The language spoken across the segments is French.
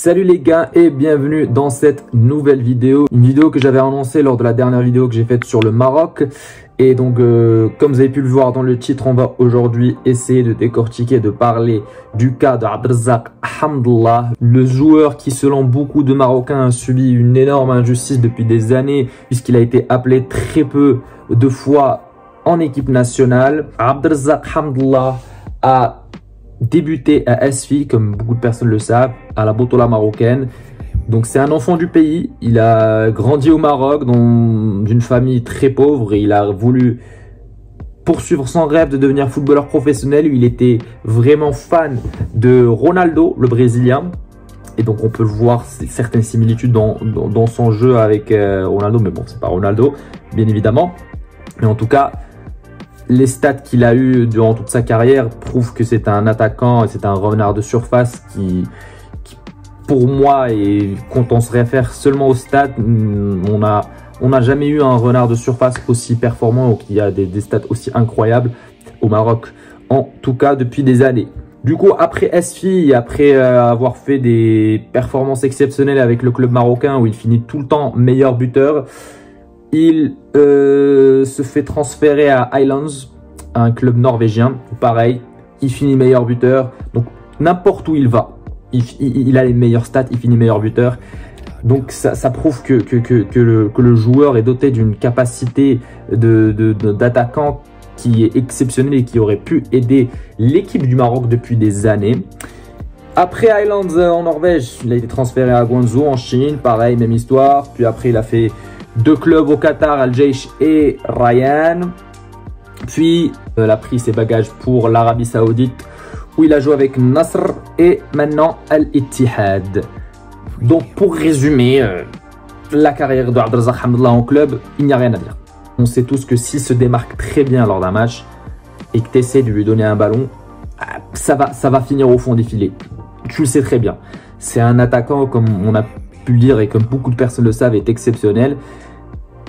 Salut les gars et bienvenue dans cette nouvelle vidéo. Une vidéo que j'avais annoncée lors de la dernière vidéo que j'ai faite sur le Maroc. Et donc comme vous avez pu le voir dans le titre, on va aujourd'hui essayer de décortiquer, de parler du cas de Abdelrazak Hamdallah, le joueur qui selon beaucoup de Marocains a subi une énorme injustice depuis des années puisqu'il a été appelé très peu de fois en équipe nationale. Abdelrazak Hamdallah a débuté à Asfi, comme beaucoup de personnes le savent, à la Botola marocaine. Donc c'est un enfant du pays, il a grandi au Maroc dans une famille très pauvre et il a voulu poursuivre son rêve de devenir footballeur professionnel. Il était vraiment fan de Ronaldo, le Brésilien. Et donc on peut voir certaines similitudes dans son jeu avec Ronaldo, mais bon, c'est pas Ronaldo, bien évidemment. Mais en tout cas, les stats qu'il a eu durant toute sa carrière prouvent que c'est un attaquant et c'est un renard de surface qui pour moi, et quand on se réfère seulement aux stats, on n'a jamais eu un renard de surface aussi performant ou qui a des stats aussi incroyables au Maroc, en tout cas depuis des années. Du coup, après Asfi, après avoir fait des performances exceptionnelles avec le club marocain où il finit tout le temps meilleur buteur, il se fait transférer à Highlands, un club norvégien. Pareil, il finit meilleur buteur. Donc n'importe où il va, il a les meilleurs stats, il finit meilleur buteur. Donc ça prouve que le joueur est doté d'une capacité d'attaquant qui est exceptionnelle et qui aurait pu aider l'équipe du Maroc depuis des années. Après Highlands en Norvège, il a été transféré à Guangzhou en Chine. Pareil, même histoire. Puis après, il a fait 2 clubs au Qatar, Al Jaish et Ryan. Puis, il a pris ses bagages pour l'Arabie Saoudite où il a joué avec Nasr et maintenant Al Ittihad. Donc, pour résumer, la carrière de Abdelrazak Hamdallah en club, il n'y a rien à dire. On sait tous que s'il se démarque très bien lors d'un match et que tu essaies de lui donner un ballon, ça va finir au fond des filets. Tu le sais très bien. C'est un attaquant, comme on a pu le dire et comme beaucoup de personnes le savent, est exceptionnel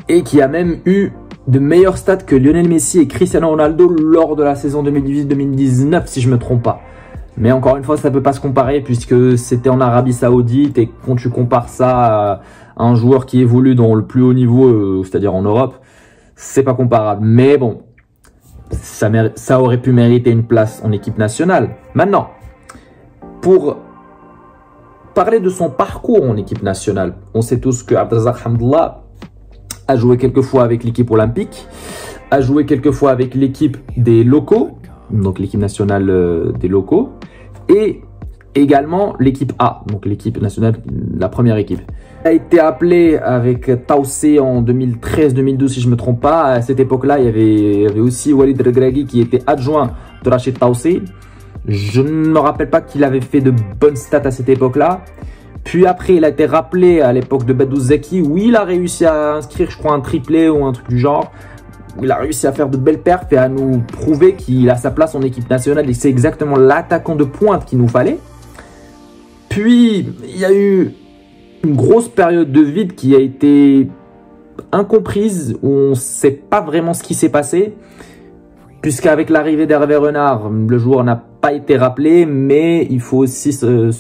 et qui a même eu de meilleurs stats que Lionel Messi et Cristiano Ronaldo lors de la saison 2018-2019 si je me trompe pas. Mais encore une fois, ça peut pas se comparer puisque c'était en Arabie Saoudite et quand tu compares ça à un joueur qui évolue dans le plus haut niveau, c'est-à-dire en Europe, c'est pas comparable. Mais bon, ça aurait pu mériter une place en équipe nationale. Maintenant, pour parler de son parcours en équipe nationale, on sait tous que Abdelrazak Hamdallah a joué quelques fois avec l'équipe olympique, a joué quelques fois avec l'équipe des locaux, donc l'équipe nationale des locaux, et également l'équipe A, donc l'équipe nationale, la première équipe. Il a été appelé avec Taoussé en 2013-2012 si je ne me trompe pas. À cette époque-là, il y avait aussi Walid Regragui qui était adjoint de Rachid Taoussé. Je ne me rappelle pas qu'il avait fait de bonnes stats à cette époque-là. Puis après, il a été rappelé à l'époque de Badou Zaki où il a réussi à inscrire, je crois, un triplé ou un truc du genre. Il a réussi à faire de belles perfs et à nous prouver qu'il a sa place en équipe nationale et c'est exactement l'attaquant de pointe qu'il nous fallait. Puis, il y a eu une grosse période de vide qui a été incomprise, où on ne sait pas vraiment ce qui s'est passé. Puisqu'avec l'arrivée d'Hervé Renard, le joueur n'a pas été rappelé, mais il faut aussi se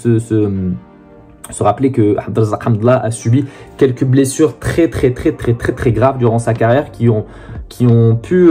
rappeler que Abdelrazak Hamdallah a subi quelques blessures très graves durant sa carrière qui ont pu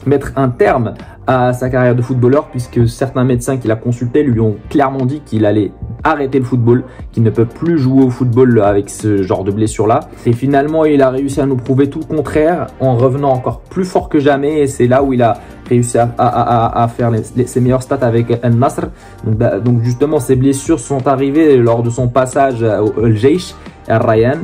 mettre un terme à sa carrière de footballeur puisque certains médecins qu'il a consultés lui ont clairement dit qu'il allait arrêter le football, qu'il ne peut plus jouer au football avec ce genre de blessure-là. Et finalement, il a réussi à nous prouver tout le contraire en revenant encore plus fort que jamais et c'est là où il a réussi à faire ses meilleurs stats avec Al Nasr. Donc justement, ces blessures sont arrivées lors de son passage au Al Jaish et à Ryan,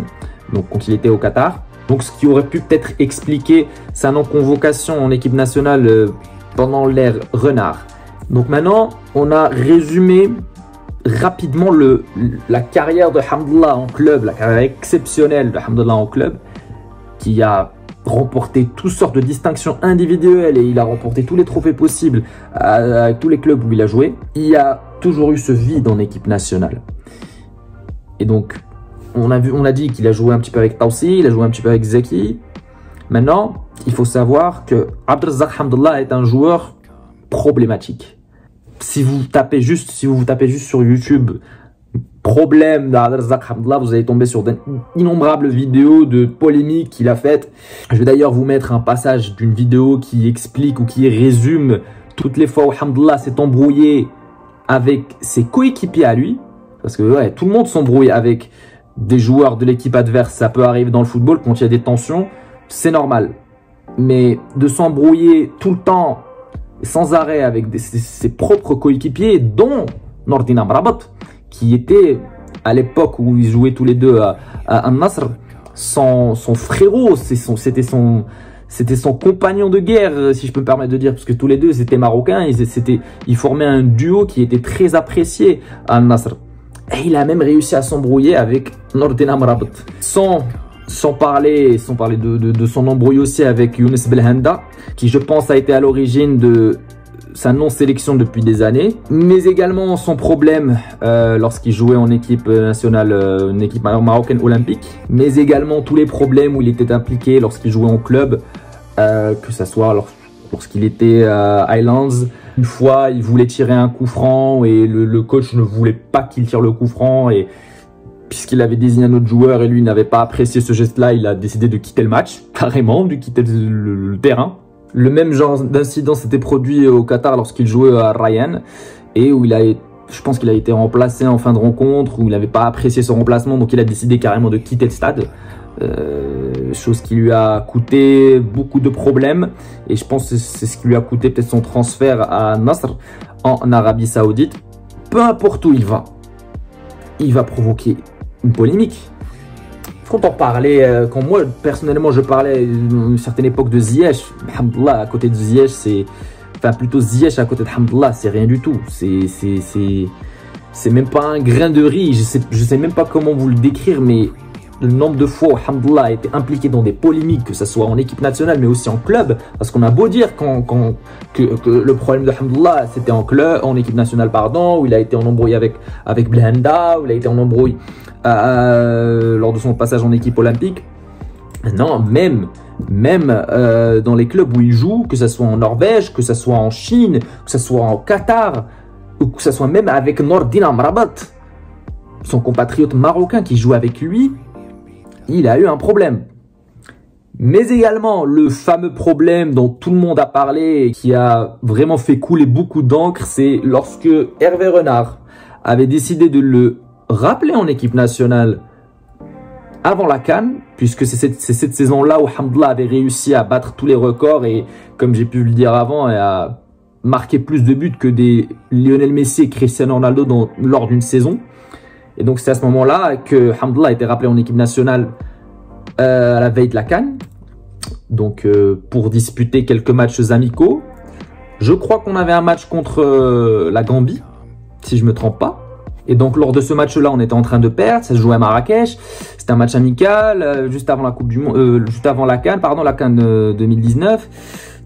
donc quand il était au Qatar. Donc ce qui aurait pu peut-être expliquer sa non-convocation en équipe nationale pendant l'ère Renard. Donc maintenant, on a résumé rapidement la carrière de Hamdallah en club, la carrière exceptionnelle de Hamdallah en club, qui a remporté toutes sortes de distinctions individuelles et il a remporté tous les trophées possibles avec tous les clubs où il a joué. Il y a toujours eu ce vide en équipe nationale. Et donc, on a dit qu'il a joué un petit peu avec Taoussé, il a joué un petit peu avec Zaki. Maintenant, il faut savoir que Abdelrazak Hamdallah est un joueur problématique. Si vous tapez juste sur YouTube problèmes d'Abdelrazak Hamdallah, vous allez tomber sur d'innombrables vidéos de polémiques qu'il a faites. Je vais d'ailleurs vous mettre un passage d'une vidéo qui explique ou qui résume toutes les fois où Hamdallah s'est embrouillé avec ses coéquipiers à lui. Parce que ouais, tout le monde s'embrouille avec des joueurs de l'équipe adverse. Ça peut arriver dans le football quand il y a des tensions, c'est normal. Mais de s'embrouiller tout le temps, sans arrêt avec ses propres coéquipiers, dont Nordin Amrabat, qui était à l'époque où ils jouaient tous les deux à Al-Nasr, son frérot, c'était son compagnon de guerre, si je peux me permettre de dire, parce que tous les deux étaient marocains, ils formaient un duo qui était très apprécié à Al-Nasr. Et il a même réussi à s'embrouiller avec Nordin Amrabat. Sans parler de son embrouille aussi avec Younes Belhanda, qui je pense a été à l'origine de sa non-sélection depuis des années, mais également son problème lorsqu'il jouait en équipe nationale, une équipe marocaine olympique, mais également tous les problèmes où il était impliqué lorsqu'il jouait en club, que ce soit lorsqu'il était à Highlands. Une fois, il voulait tirer un coup franc et le coach ne voulait pas qu'il tire le coup franc, et puisqu'il avait désigné un autre joueur et lui n'avait pas apprécié ce geste-là, il a décidé de quitter le match, carrément, de quitter le terrain. Le même genre d'incident s'était produit au Qatar lorsqu'il jouait à Ryan, et où je pense qu'il a été remplacé en fin de rencontre, où il n'avait pas apprécié son remplacement, donc il a décidé carrément de quitter le stade. Chose qui lui a coûté beaucoup de problèmes, et je pense que c'est ce qui lui a coûté peut-être son transfert à Nasr en Arabie Saoudite. Peu importe où il va provoquer une polémique. Quand on parlait, quand moi personnellement je parlais à une certaine époque de Ziyech, Hamdallah à côté de Ziyech, enfin plutôt Ziyech à côté de Hamdallah, c'est rien du tout. C'est même pas un grain de riz. Je sais même pas comment vous le décrire, mais le nombre de fois où Hamdallah a été impliqué dans des polémiques, que ce soit en équipe nationale mais aussi en club, parce qu'on a beau dire que le problème de Hamdallah c'était en club, en équipe nationale pardon, où il a été en embrouille avec Belhanda, où il a été en embrouille lors de son passage en équipe olympique. Non, même dans les clubs où il joue, que ce soit en Norvège, que ce soit en Chine, que ce soit au Qatar, ou que ce soit même avec Nordin Amrabat, son compatriote marocain qui joue avec lui, il a eu un problème. Mais également, le fameux problème dont tout le monde a parlé et qui a vraiment fait couler beaucoup d'encre, c'est lorsque Hervé Renard avait décidé de le rappeler en équipe nationale avant la CAN, puisque c'est cette saison-là où Hamdallah avait réussi à battre tous les records et, comme j'ai pu le dire avant, à marquer plus de buts que des Lionel Messi et Cristiano Ronaldo lors d'une saison. Et donc c'est à ce moment-là que Hamdallah a été rappelé en équipe nationale à la veille de la CAN, donc pour disputer quelques matchs amicaux. Je crois qu'on avait un match contre la Gambie, si je me trompe pas. Et donc lors de ce match-là, on était en train de perdre, ça se jouait à Marrakech. C'était un match amical, juste avant la Coupe du Monde, juste avant la CAN, pardon, la CAN 2019.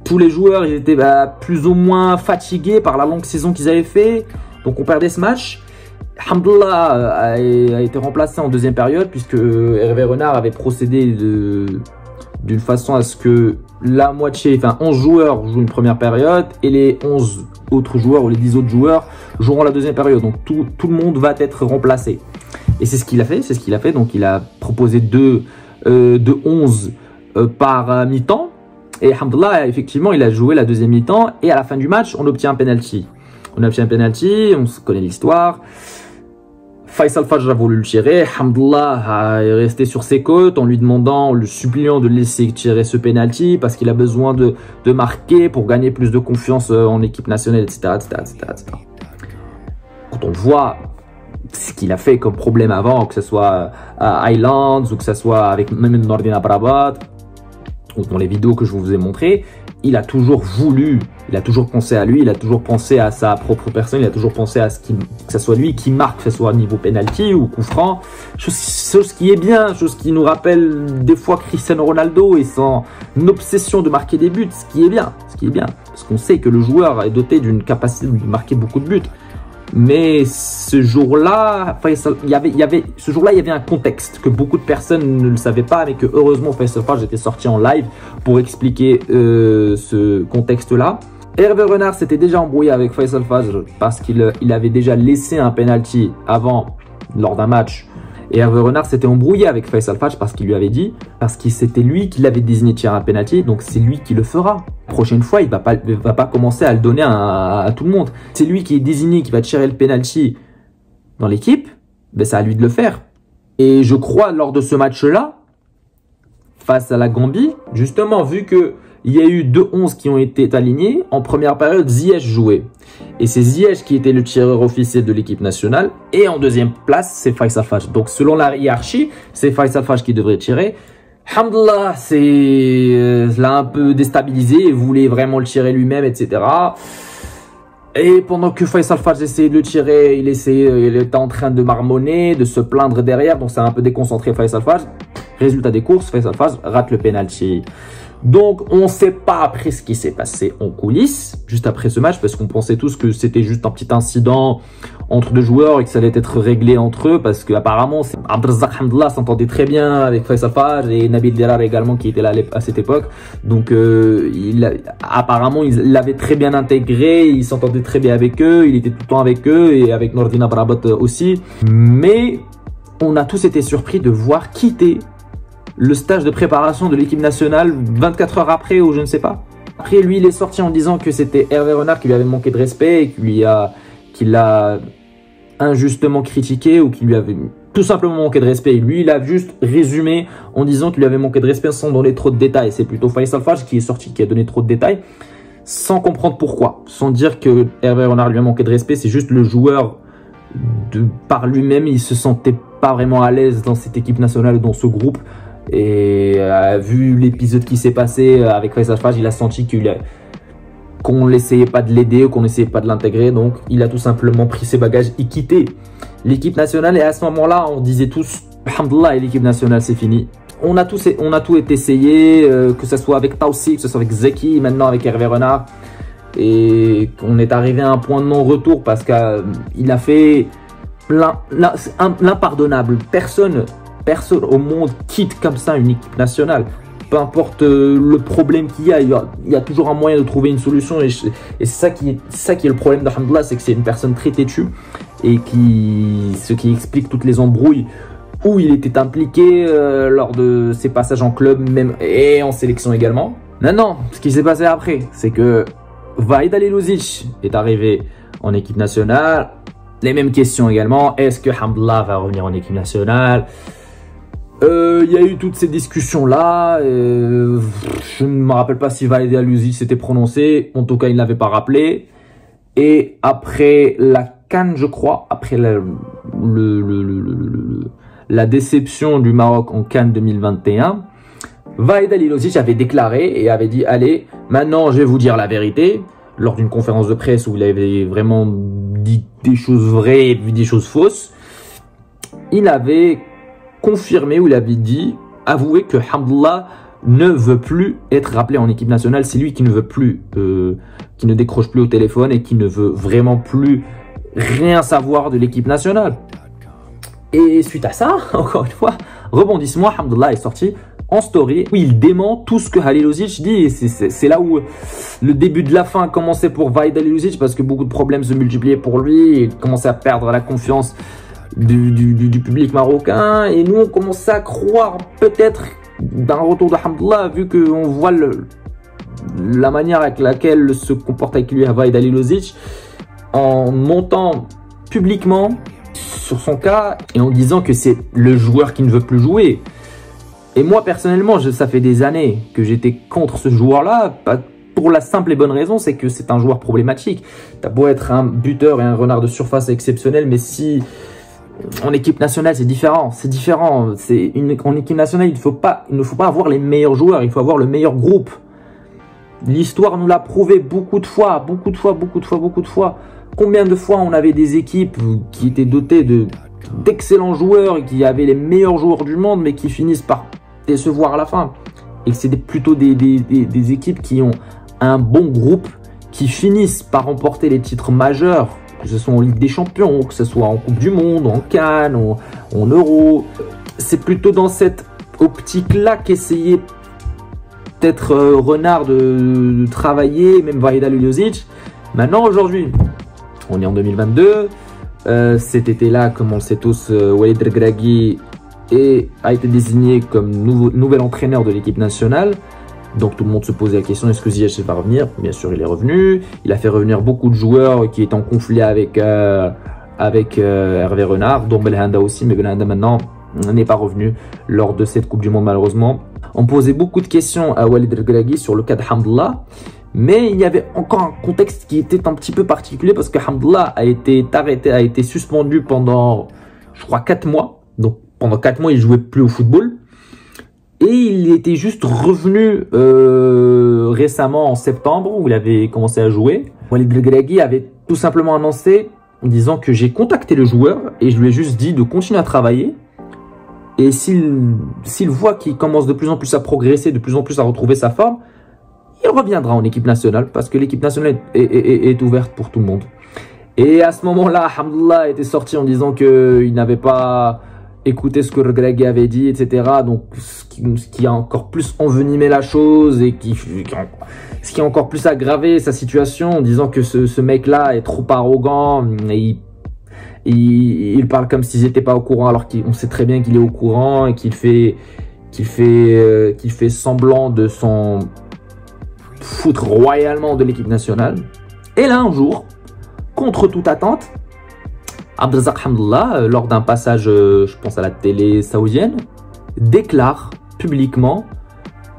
Tous les joueurs ils étaient plus ou moins fatigués par la longue saison qu'ils avaient fait, donc on perdait ce match. Hamdallah a été remplacé en deuxième période, puisque Hervé Renard avait procédé d'une façon à ce que la moitié, enfin 11 joueurs jouent une première période et les 11 autres joueurs ou les 10 autres joueurs joueront la deuxième période. Donc tout le monde va être remplacé. Et c'est ce qu'il a fait, donc il a proposé de 11 par mi-temps. Et Hamdallah, effectivement, il a joué la deuxième mi-temps et à la fin du match, on obtient un penalty. On connaît l'histoire. Faisal Fajr a voulu le tirer, Hamdallah est resté sur ses côtes en lui demandant, en le suppliant de laisser tirer ce penalty parce qu'il a besoin de marquer pour gagner plus de confiance en équipe nationale, etc. Quand on voit ce qu'il a fait comme problème avant, que ce soit à Highlands ou que ce soit avec même Nordin Amrabat, ou dans les vidéos que je vous ai montrées, il a toujours voulu, il a toujours pensé à lui, il a toujours pensé à sa propre personne, il a toujours pensé à que ce soit lui qui marque, que ce soit au niveau penalty ou coup franc, chose qui est bien, chose qui nous rappelle des fois Cristiano Ronaldo et son obsession de marquer des buts, ce qui est bien, parce qu'on sait que le joueur est doté d'une capacité de marquer beaucoup de buts. Mais ce jour-là, il y avait un contexte que beaucoup de personnes ne le savaient pas, mais que heureusement Faisal Fajr était sorti en live pour expliquer ce contexte-là. Hervé Renard s'était déjà embrouillé avec Faisal Fajr parce qu'il avait déjà laissé un penalty avant lors d'un match. Et Hervé Renard s'était embrouillé avec Faisal Fadj parce qu'il lui avait dit, parce que c'était lui qui l'avait désigné tirer un penalty, donc c'est lui qui le fera. La prochaine fois, il va pas commencer à le donner à tout le monde. C'est lui qui est désigné, qui va tirer le penalty dans l'équipe, ben c'est à lui de le faire. Et je crois, lors de ce match-là, face à la Gambie, justement, vu que il y a eu 2 11 qui ont été alignés, en première période, Ziyech jouait. Et c'est Ziyech qui était le tireur officiel de l'équipe nationale. Et en deuxième place, c'est Faisal Fadj. Donc, selon la hiérarchie, c'est Faisal Fadj qui devrait tirer. Alhamdoulilah, l'a un peu déstabilisé. Il voulait vraiment le tirer lui-même, etc. Et pendant que Faisal Fadj essayait de le tirer, il était en train de marmonner, de se plaindre derrière. Donc, ça a un peu déconcentré Faisal Fadj. Résultat des courses, Faisal Fadj rate le penalty. Donc, on ne sait pas après ce qui s'est passé en coulisses, juste après ce match, parce qu'on pensait tous que c'était juste un petit incident entre 2 joueurs et que ça allait être réglé entre eux, parce qu'apparemment, Abdelrazak Hamdallah s'entendait très bien avec Faisal Fadj et Nabil Dirar également qui était là à cette époque. Donc, apparemment, il l'avait très bien intégré, il s'entendait très bien avec eux, il était tout le temps avec eux et avec Nordina Brabat aussi. Mais on a tous été surpris de voir quitter le stage de préparation de l'équipe nationale 24 heures après ou je ne sais pas. Après, lui, il est sorti en disant que c'était Hervé Renard qui lui avait manqué de respect et qu'il l'a injustement critiqué ou qu'il lui avait tout simplement manqué de respect. Et lui, il a juste résumé en disant qu'il lui avait manqué de respect sans donner trop de détails. C'est plutôt Faisal Fadj qui est sorti, qui a donné trop de détails sans comprendre pourquoi. Sans dire que Hervé Renard lui a manqué de respect, c'est juste le joueur par lui-même, il se sentait pas vraiment à l'aise dans cette équipe nationale, dans ce groupe. Et vu l'épisode qui s'est passé avec Faisal Fadj, il a senti qu'on n'essayait pas de l'aider, qu'on n'essayait pas de l'intégrer. Donc, il a tout simplement pris ses bagages et quitté l'équipe nationale. Et à ce moment-là, on disait tous, alhamdoulilah, l'équipe nationale, c'est fini. On a tout essayé, que ce soit avec Taoussi, que ce soit avec Zeki, maintenant avec Hervé Renard. Et on est arrivé à un point de non-retour parce qu'il a fait l'impardonnable. Personne au monde quitte comme ça une équipe nationale. Peu importe le problème qu'il y a, il y a toujours un moyen de trouver une solution. Et c'est ça qui est le problème d'Alhamdoulilah, c'est que c'est une personne très têtue et ce qui explique toutes les embrouilles où il était impliqué lors de ses passages en club même et en sélection également. Non, ce qui s'est passé après, c'est que Vahid Halilović est arrivé en équipe nationale. Les mêmes questions également. Est-ce que Hamdallah va revenir en équipe nationale? Il y a eu toutes ces discussions-là. Je ne me rappelle pas si Vahid Halilović s'était prononcé. En tout cas, il ne l'avait pas rappelé. Et après la CAN, je crois, après la déception du Maroc en CAN 2021, Vahid Halilović avait déclaré et avait dit « Allez, maintenant je vais vous dire la vérité » lors d'une conférence de presse où il avait vraiment dit des choses vraies et vu des choses fausses. Il avait confirmé, ou il avait dit, avoué que Hamdallah ne veut plus être rappelé en équipe nationale. C'est lui qui ne veut plus, qui ne décroche plus au téléphone et qui ne veut vraiment plus rien savoir de l'équipe nationale. Et suite à ça, encore une fois, rebondissement, Hamdallah est sorti en story où il dément tout ce que Halilović dit. Et c'est là où le début de la fin commençait pour Vahid Halilović parce que beaucoup de problèmes se multipliaient pour lui. Il commençait à perdre la confiance du public marocain. Et nous, on commençait à croire peut-être d'un retour de Hamdallah vu qu'on voit la manière avec laquelle se comporte avec lui Vahid Halilović en montant publiquement sur son cas et en disant que c'est le joueur qui ne veut plus jouer. Et moi, personnellement, ça fait des années que j'étais contre ce joueur-là, pour la simple et bonne raison, c'est que c'est un joueur problématique. T'as beau être un buteur et un renard de surface exceptionnel, mais si en équipe nationale, c'est différent. C'est différent. En équipe nationale, il ne faut pas avoir les meilleurs joueurs, il faut avoir le meilleur groupe. L'histoire nous l'a prouvé beaucoup de fois. Combien de fois on avait des équipes qui étaient dotées d'excellents joueurs et qui avaient les meilleurs joueurs du monde, mais qui finissent par décevoir à la fin. Et que c'est plutôt des équipes qui ont un bon groupe, qui finissent par remporter les titres majeurs, que ce soit en Ligue des Champions, que ce soit en Coupe du Monde, en CAN, en Euro. C'est plutôt dans cette optique-là qu'essayait peut-être Renard de travailler, même Vahid Halilović. Maintenant, aujourd'hui, on est en 2022. Cet été-là, comme on le sait tous, Walid Regragui a été désigné comme nouvel entraîneur de l'équipe nationale. Donc tout le monde se posait la question, est-ce que Ziyech va revenir? Bien sûr, il est revenu. Il a fait revenir beaucoup de joueurs qui étaient en conflit avec Hervé Renard, dont Belhanda aussi, mais Belhanda maintenant n'est pas revenu lors de cette Coupe du Monde malheureusement. On posait beaucoup de questions à Walid Regragui sur le cas de Hamdallah, mais il y avait encore un contexte qui était un petit peu particulier parce que Hamdallah a été arrêté, a été suspendu pendant, je crois, 4 mois. Donc pendant 4 mois, il jouait plus au football. Et il était juste revenu récemment en septembre où il avait commencé à jouer. Walid Regragui avait tout simplement annoncé en disant que j'ai contacté le joueur et je lui ai juste dit de continuer à travailler. Et s'il voit qu'il commence de plus en plus à progresser, de plus en plus à retrouver sa forme, il reviendra en équipe nationale parce que l'équipe nationale est ouverte pour tout le monde. Et à ce moment-là, Hamdallah était sorti en disant qu'il n'avait pas écouté ce que Regragui avait dit, etc. Donc, ce qui a encore plus envenimé la chose et ce qui a encore plus aggravé sa situation en disant que ce mec-là est trop arrogant et il parle comme s'ils n'étaient pas au courant alors qu'on sait très bien qu'il est au courant et qu'il fait semblant de s'en foutre royalement de l'équipe nationale. Et là, un jour, contre toute attente, Abdelrazak Hamdallah, lors d'un passage, je pense à la télé saoudienne, déclare publiquement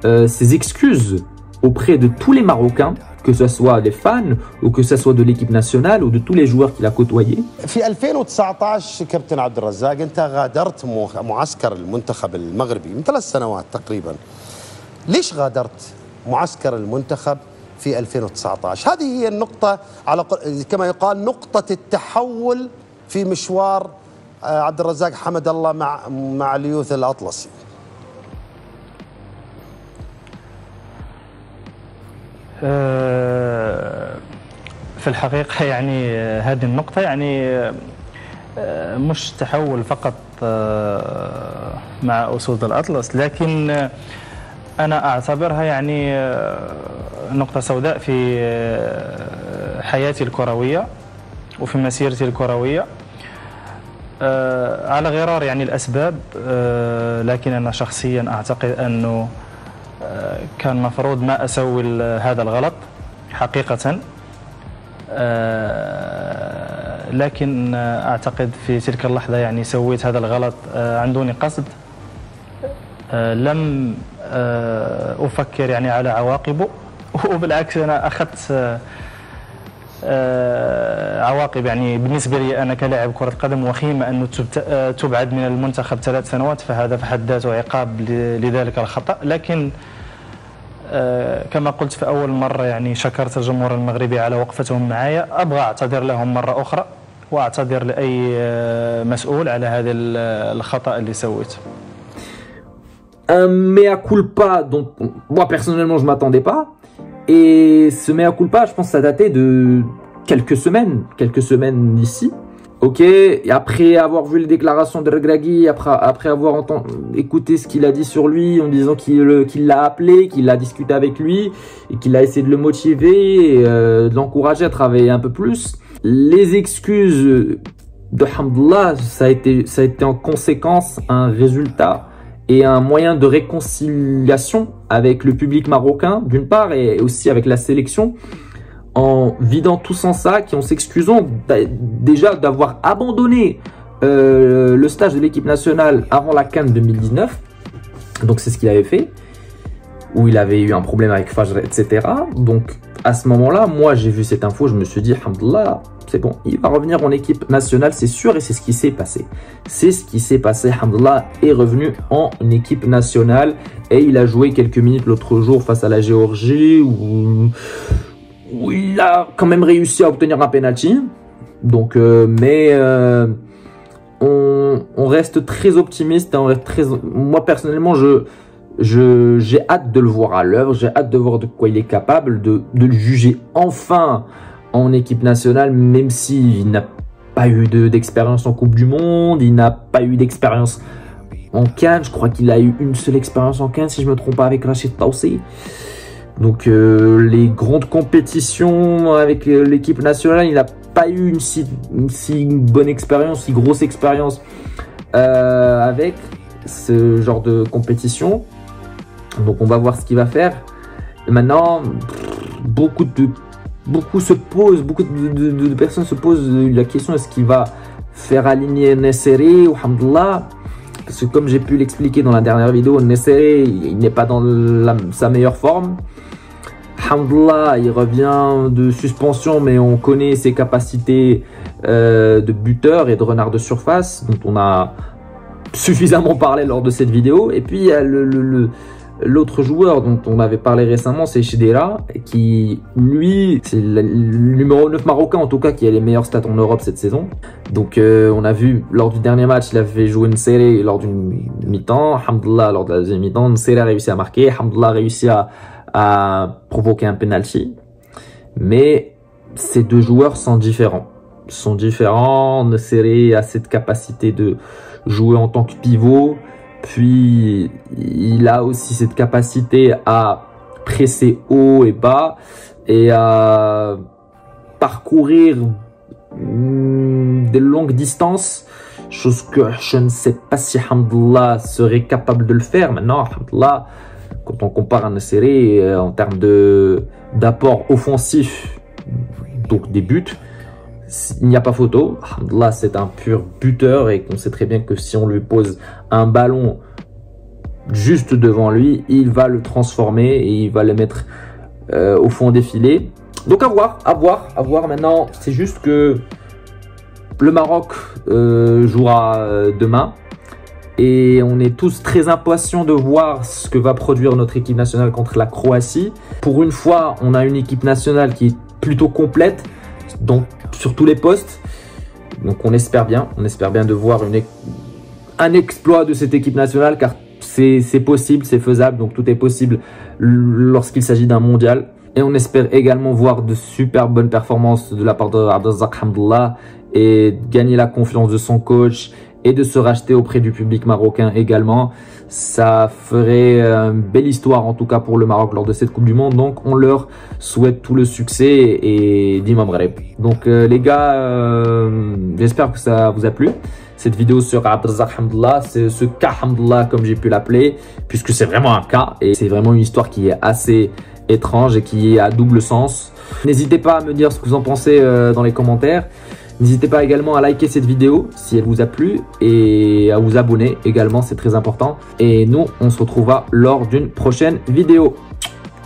ses excuses auprès de tous les Marocains, que ce soit des fans ou que ce soit de l'équipe nationale ou de tous les joueurs qu'il a côtoyés. في 2019 كابتن عبد الرزاق انت غادرت معسكر المنتخب المغربي من 3 سنوات تقريبا. ليش غادرت معسكر المنتخب في 2019؟ هذه هي النقطة على كما يقال نقطة التحول في مشوار عبد الرزاق حمد الله مع اليوث الأطلسي. في الحقيقة يعني هذه النقطة يعني مش تحول فقط مع أسود الأطلس، لكن أنا أعتبرها يعني نقطة سوداء في حياتي الكروية وفي مسيرتي الكروية على غرار يعني الأسباب، لكن أنا شخصيا أعتقد أنه كان مفروض ما أسوي هذا الغلط حقيقة، لكن أعتقد في تلك اللحظة يعني سويت هذا الغلط عن دون قصد. لم أفكر يعني على عواقبه، وبالعكس أنا أخذت عواقب يعني بالنسبة لي أنا كلاعب كرة قدم وخيمة أنه تبعد من المنتخب 3 سنوات، فهذا في حد ذاته عقاب لذلك الخطأ. لكن كما قلت في أول مرة يعني شكرت الجمهور المغربي على وقفتهم معايا، أبغى أعتذر لهم مرة أخرى وأعتذر لأي مسؤول على هذا الخطأ اللي سويته. Un mea culpa dont moi personnellement je m'attendais pas, et ce mea culpa je pense que ça datait de quelques semaines d'ici. Ok, et après avoir vu les déclarations de Regragui, après avoir écouté ce qu'il a dit sur lui en disant qu'il l'a appelé, qu'il a discuté avec lui et qu'il a essayé de le motiver et de l'encourager à travailler un peu plus, les excuses de Hamdallah, ça a été en conséquence un résultat et un moyen de réconciliation avec le public marocain d'une part et aussi avec la sélection, en vidant tous en sac et en s'excusant déjà d'avoir abandonné le stage de l'équipe nationale avant la CAN 2019. Donc c'est ce qu'il avait fait, où il avait eu un problème avec Fajr, etc. Donc à ce moment-là, moi j'ai vu cette info, je me suis dit, alhamdoulilah, c'est bon, il va revenir en équipe nationale, c'est sûr, et c'est ce qui s'est passé. C'est ce qui s'est passé, alhamdoulilah, est revenu en équipe nationale et il a joué quelques minutes l'autre jour face à la Géorgie où il a quand même réussi à obtenir un penalty. Donc, on reste très optimiste. Moi, personnellement, j'ai hâte de le voir à l'œuvre. J'ai hâte de voir de quoi il est capable, de le juger enfin en équipe nationale, même s'il n'a pas eu d'expérience en Coupe du Monde. Il n'a pas eu d'expérience en CAN. Je crois qu'il a eu une seule expérience en CAN, si je ne me trompe pas, avec Rachid Taoussi. Donc les grandes compétitions avec l'équipe nationale, il n'a pas eu une si bonne expérience, si grosse expérience avec ce genre de compétition. Donc on va voir ce qu'il va faire. Et maintenant, beaucoup de personnes se posent la question, est-ce qu'il va faire aligner Nesseré ou Hamdallah? Parce que comme j'ai pu l'expliquer dans la dernière vidéo, Nesseré, il n'est pas dans sa meilleure forme. Hamdallah, il revient de suspension, mais on connaît ses capacités de buteur et de renard de surface, dont on a suffisamment parlé lors de cette vidéo. Et puis il y a l'autre joueur dont on avait parlé récemment, c'est Chedira, qui lui, c'est le numéro 9 marocain en tout cas, qui a les meilleurs stats en Europe cette saison. Donc on a vu lors du dernier match, il avait joué Nesseré lors d'une mi-temps, Hamdallah lors de la deuxième mi-temps, Nesseré a réussi à marquer, Hamdallah a réussi à provoquer un penalty. Mais ces deux joueurs sont différents. Nesseré a cette capacité de jouer en tant que pivot. Puis, il a aussi cette capacité à presser haut et bas et à parcourir des longues distances, chose que je ne sais pas si Hamdallah serait capable de le faire. Maintenant, Hamdallah, quand on compare à Nesseré en termes d'apport offensif, donc des buts, il n'y a pas photo. Hamdallah, c'est un pur buteur et qu'on sait très bien que si on lui pose un ballon juste devant lui, il va le transformer et il va le mettre au fond des filets. Donc à voir maintenant. C'est juste que le Maroc jouera demain et on est tous très impatients de voir ce que va produire notre équipe nationale contre la Croatie. Pour une fois, on a une équipe nationale qui est plutôt complète, donc sur tous les postes. Donc on espère bien de voir un exploit de cette équipe nationale, car c'est possible, c'est faisable, donc tout est possible lorsqu'il s'agit d'un mondial. Et on espère également voir de super bonnes performances de la part de Abdelrazak Hamdallah et gagner la confiance de son coach et de se racheter auprès du public marocain également. Ça ferait une belle histoire en tout cas pour le Maroc lors de cette Coupe du Monde. Donc on leur souhaite tout le succès et Dima Maghreb. Donc les gars, j'espère que ça vous a plu. Cette vidéo sur Abdelrazak Hamdallah, c'est ce cas Hamdallah comme j'ai pu l'appeler, puisque c'est vraiment un cas et c'est vraiment une histoire qui est assez étrange et qui est à double sens. N'hésitez pas à me dire ce que vous en pensez dans les commentaires. N'hésitez pas également à liker cette vidéo si elle vous a plu et à vous abonner également, c'est très important. Et nous, on se retrouvera lors d'une prochaine vidéo.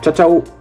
Ciao, ciao!